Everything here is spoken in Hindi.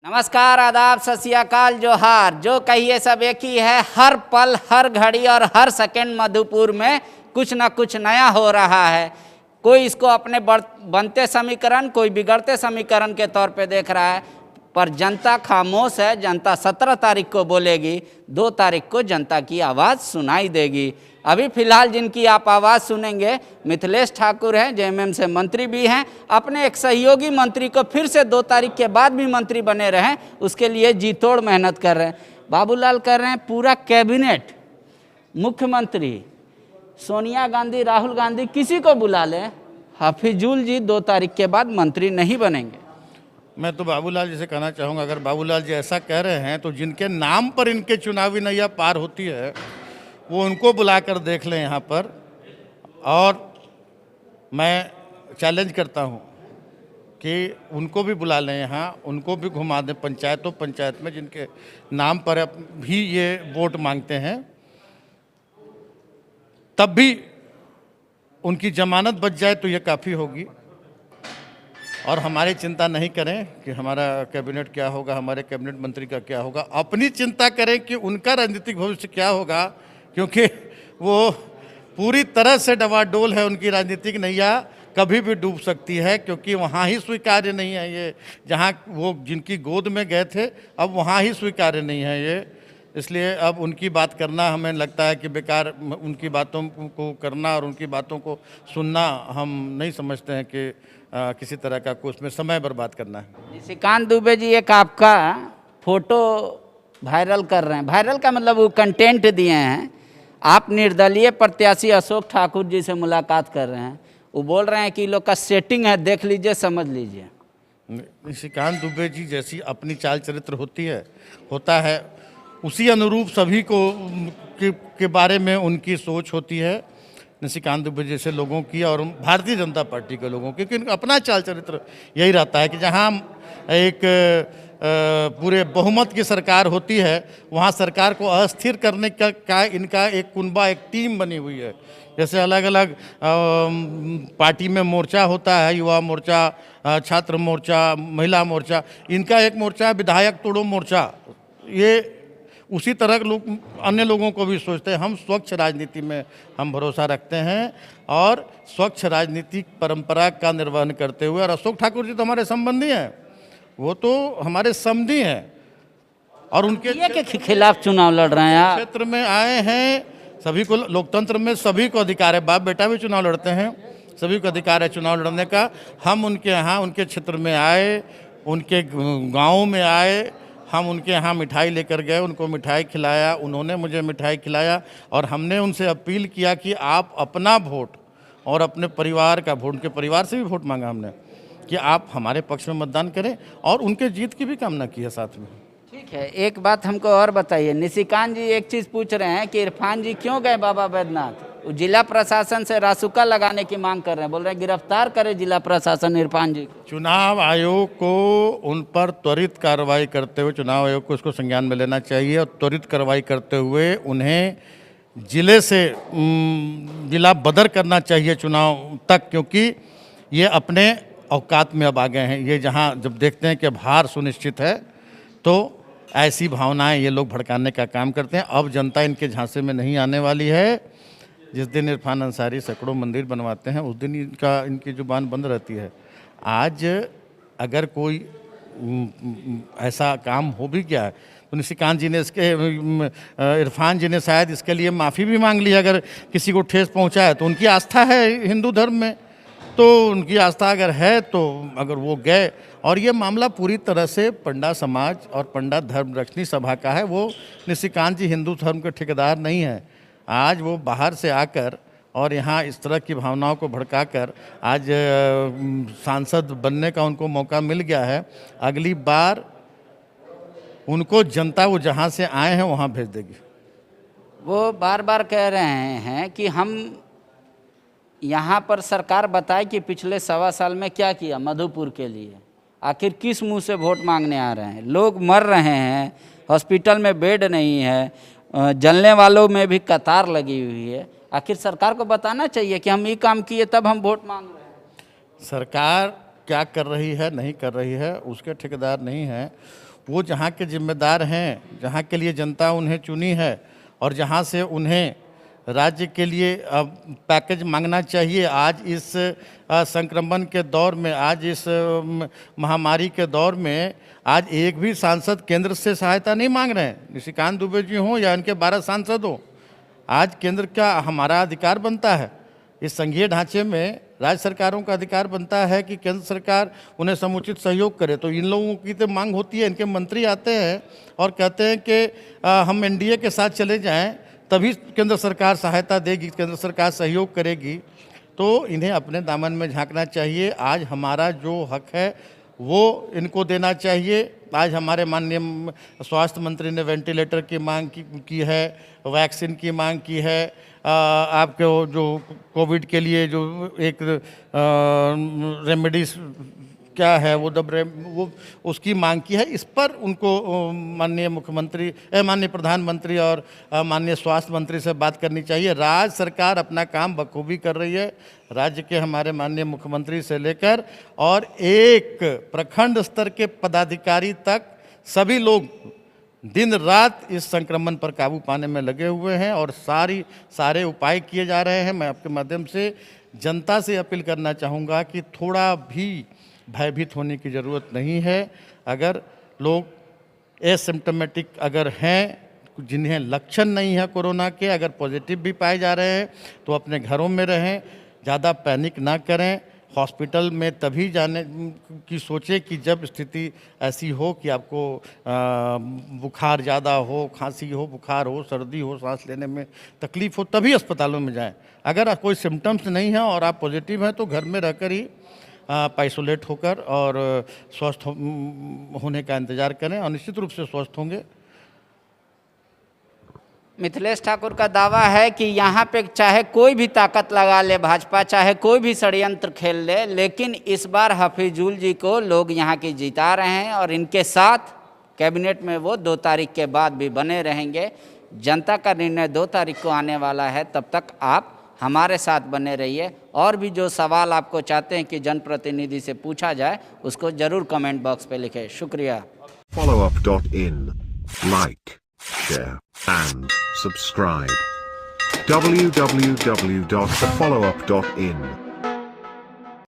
नमस्कार, आदाब, सत श्री अकाल, जोहार। जो कहिए सब एक ही है। हर पल, हर घड़ी और हर सेकंड मधुपुर में कुछ ना कुछ नया हो रहा है। कोई इसको अपने बनते समीकरण, कोई बिगड़ते समीकरण के तौर पे देख रहा है, पर जनता खामोश है। जनता 17 तारीख को बोलेगी, 2 तारीख को जनता की आवाज़ सुनाई देगी। अभी फिलहाल जिनकी आप आवाज़ सुनेंगे मिथिलेश ठाकुर हैं, जेएमएम से मंत्री भी हैं। अपने एक सहयोगी मंत्री को फिर से 2 तारीख के बाद भी मंत्री बने रहें, उसके लिए जी तोड़ मेहनत कर रहे हैं। बाबूलाल कर रहे हैं पूरा कैबिनेट, मुख्यमंत्री, सोनिया गांधी, राहुल गांधी, किसी को बुला लें, हफीजुल जी 2 तारीख के बाद मंत्री नहीं बनेंगे। मैं तो बाबूलाल जी से कहना चाहूँगा, अगर बाबूलाल जी ऐसा कह रहे हैं तो जिनके नाम पर इनके चुनावी नैया पार होती है वो उनको बुलाकर देख लें यहाँ पर। और मैं चैलेंज करता हूँ कि उनको भी बुला लें यहाँ, उनको भी घुमा दें पंचायत में जिनके नाम पर भी ये वोट मांगते हैं, तब भी उनकी जमानत बच जाए तो ये काफ़ी होगी। और हमारी चिंता नहीं करें कि हमारा कैबिनेट क्या होगा, हमारे कैबिनेट मंत्री का क्या होगा। अपनी चिंता करें कि उनका राजनीतिक भविष्य क्या होगा, क्योंकि वो पूरी तरह से डवाडोल है। उनकी राजनीतिक नैया कभी भी डूब सकती है, क्योंकि वहाँ ही स्वीकार्य नहीं है ये, जहाँ वो जिनकी गोद में गए थे अब वहाँ ही स्वीकार्य नहीं है ये। इसलिए अब उनकी बात करना हमें लगता है कि बेकार, उनकी बातों को करना और उनकी बातों को सुनना हम नहीं समझते हैं कि किसी तरह का कुछ में समय बर्बाद करना है। निशिकांत दुबे जी एक आपका फोटो वायरल कर रहे हैं। वायरल का मतलब वो कंटेंट दिए हैं। आप निर्दलीय प्रत्याशी अशोक ठाकुर जी से मुलाकात कर रहे हैं। वो बोल रहे हैं कि लोग का सेटिंग है, देख लीजिए, समझ लीजिए। निशिकांत दुबे जी जैसी अपनी चाल चरित्र होता है उसी अनुरूप सभी को के बारे में उनकी सोच होती है। निशिकांत दुबे जैसे लोगों की और भारतीय जनता पार्टी के लोगों की, क्योंकि अपना चाल चरित्र यही रहता है कि जहां एक पूरे बहुमत की सरकार होती है वहां सरकार को अस्थिर करने का इनका एक कुनबा, एक टीम बनी हुई है। जैसे अलग अलग पार्टी में मोर्चा होता है, युवा मोर्चा, छात्र मोर्चा, महिला मोर्चा, इनका एक मोर्चा है विधायक तोड़ो मोर्चा। ये उसी तरह लोग अन्य लोगों को भी सोचते हैं। हम स्वच्छ राजनीति में हम भरोसा रखते हैं और स्वच्छ राजनीतिक परंपरा का निर्वहन करते हुए। और अशोक ठाकुर जी तो हमारे संबंधी हैं, वो तो हमारे समधी हैं और उनके के खिलाफ चुनाव लड़ रहे हैं। क्षेत्र में आए हैं। सभी को लोकतंत्र में सभी को अधिकार है, बाप बेटा भी चुनाव लड़ते हैं, सभी को अधिकार है चुनाव लड़ने का। हम उनके यहाँ, उनके क्षेत्र में आए, उनके गाँव में आए, हम उनके यहाँ मिठाई लेकर गए, उनको मिठाई खिलाया, उन्होंने मुझे मिठाई खिलाया और हमने उनसे अपील किया कि आप अपना वोट और अपने परिवार का वोट, उनके परिवार से भी वोट मांगा हमने कि आप हमारे पक्ष में मतदान करें और उनके जीत की भी कामना की है साथ में। ठीक है, एक बात हमको और बताइए। निशिकांत जी एक चीज़ पूछ रहे हैं कि इरफान जी क्यों गए बाबा बैद्यनाथ। वो जिला प्रशासन से रासुका लगाने की मांग कर रहे हैं, बोल रहे हैं गिरफ्तार करे जिला प्रशासन इरफान जी को। चुनाव आयोग को उन पर त्वरित कार्रवाई करते हुए, चुनाव आयोग को इसको संज्ञान में लेना चाहिए और त्वरित कार्रवाई करते हुए उन्हें जिले से जिला बदर करना चाहिए चुनाव तक, क्योंकि ये अपने औकात में अब आ गए हैं। ये जहाँ जब देखते हैं कि हार सुनिश्चित है तो ऐसी भावनाएं ये लोग भड़काने का काम करते हैं। अब जनता इनके झांसे में नहीं आने वाली है। जिस दिन इरफान अंसारी सैकड़ों मंदिर बनवाते हैं उस दिन इनकी जुबान बंद रहती है। आज अगर कोई ऐसा काम हो भी गया है तो निशिकांत जी ने इरफान जी ने शायद इसके लिए माफ़ी भी मांग ली। अगर किसी को ठेस पहुंचा है तो उनकी आस्था है हिंदू धर्म में, तो उनकी आस्था अगर है तो अगर वो गए। और ये मामला पूरी तरह से पंडा समाज और पंडा धर्म रक्षणी सभा का है। वो निशिकांत जी हिंदू धर्म के ठेकेदार नहीं हैं। आज वो बाहर से आकर और यहाँ इस तरह की भावनाओं को भड़काकर आज सांसद बनने का उनको मौका मिल गया है। अगली बार उनको जनता वो जहाँ से आए हैं वहाँ भेज देगी। वो बार बार कह रहे हैं कि हम यहाँ पर सरकार बताए कि पिछले 1.25 साल में क्या किया मधुपुर के लिए। आखिर किस मुंह से वोट मांगने आ रहे हैं? लोग मर रहे हैं, हॉस्पिटल में बेड नहीं है, जलने वालों में भी कतार लगी हुई है। आखिर सरकार को बताना चाहिए कि हम ये काम किए तब हम वोट मांग रहे हैं। सरकार क्या कर रही है, नहीं कर रही है, उसके ठेकेदार नहीं हैं। वो जहाँ के जिम्मेदार हैं, जहाँ के लिए जनता उन्हें चुनी है और जहाँ से उन्हें राज्य के लिए पैकेज मांगना चाहिए। आज इस संक्रमण के दौर में, आज इस महामारी के दौर में आज एक भी सांसद केंद्र से सहायता नहीं मांग रहे हैं। निशिकांत दुबे जी हों या इनके 12 सांसद हों, आज केंद्र का हमारा अधिकार बनता है। इस संघीय ढांचे में राज्य सरकारों का अधिकार बनता है कि केंद्र सरकार उन्हें समुचित सहयोग करे। तो इन लोगों की तो मांग होती है, इनके मंत्री आते हैं और कहते हैं कि हम एनडीए के साथ चले जाएं, तभी केंद्र सरकार सहायता देगी, केंद्र सरकार सहयोग करेगी। तो इन्हें अपने दामन में झांकना चाहिए। आज हमारा जो हक है वो इनको देना चाहिए। आज हमारे माननीय स्वास्थ्य मंत्री ने वेंटिलेटर की मांग की है, वैक्सीन की मांग की है, आपके जो कोविड के लिए जो एक रेमेडीज क्या है वो उसकी मांग की है। इस पर उनको माननीय मुख्यमंत्री, माननीय प्रधानमंत्री और माननीय स्वास्थ्य मंत्री से बात करनी चाहिए। राज्य सरकार अपना काम बखूबी कर रही है। राज्य के हमारे माननीय मुख्यमंत्री से लेकर और एक प्रखंड स्तर के पदाधिकारी तक सभी लोग दिन रात इस संक्रमण पर काबू पाने में लगे हुए हैं और सारे उपाय किए जा रहे हैं। मैं आपके माध्यम से जनता से अपील करना चाहूँगा कि थोड़ा भी भयभीत होने की ज़रूरत नहीं है। अगर लोग एसिम्टोमेटिक अगर हैं, जिन्हें लक्षण नहीं है कोरोना के, अगर पॉजिटिव भी पाए जा रहे हैं तो अपने घरों में रहें, ज़्यादा पैनिक ना करें। हॉस्पिटल में तभी जाने की सोचें कि जब स्थिति ऐसी हो कि आपको बुखार ज़्यादा हो, खांसी हो, बुखार हो, सर्दी हो, सांस लेने में तकलीफ़ हो, तभी अस्पतालों में जाएं। अगर कोई सिम्टम्स नहीं है और आप पॉजिटिव हैं तो घर में रहकर ही आइसोलेट होकर और स्वस्थ होने का इंतज़ार करें और निश्चित रूप से स्वस्थ होंगे। मिथिलेश ठाकुर का दावा है कि यहाँ पे चाहे कोई भी ताकत लगा ले भाजपा, चाहे कोई भी षड्यंत्र खेल ले, लेकिन इस बार हफीजुल जी को लोग यहाँ की जिता रहे हैं और इनके साथ कैबिनेट में वो 2 तारीख के बाद भी बने रहेंगे। जनता का निर्णय 2 तारीख को आने वाला है, तब तक आप हमारे साथ बने रहिए। और भी जो सवाल आपको चाहते हैं कि जनप्रतिनिधि से पूछा जाए, उसको ज़रूर कमेंट बॉक्स पे लिखें। शुक्रिया। followup.in, like, share and subscribe. www.thefollowup.in